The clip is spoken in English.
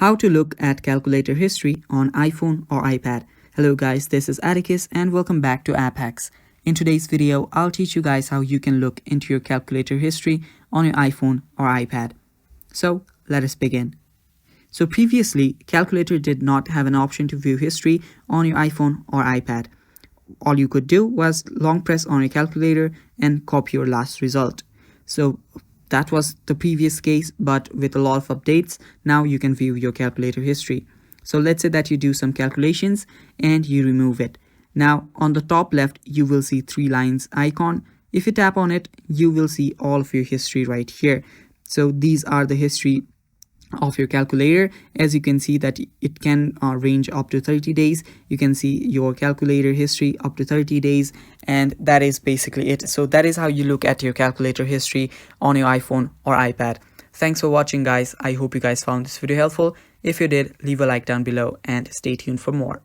How to look at calculator history on iPhone or iPad. Hello guys, this is Atticus and welcome back to App Hacks. In today's video, I'll teach you guys how you can look into your calculator history on your iPhone or iPad. So let us begin. So previously, calculator did not have an option to view history on your iPhone or iPad. All you could do was long press on your calculator and copy your last result. So that was the previous case, but with a lot of updates, now you can view your calculator history. So let's say that you do some calculations and you remove it. Now on the top left, you will see 3 lines icon. If you tap on it, you will see all of your history right here. So these are the history of your calculator. As you can see that it can range up to 30 days. You can see your calculator history up to 30 days, and that is basically it. So that is how you look at your calculator history on your iPhone or iPad. Thanks for watching guys. I hope you guys found this video helpful. If you did, leave a like down below and stay tuned for more.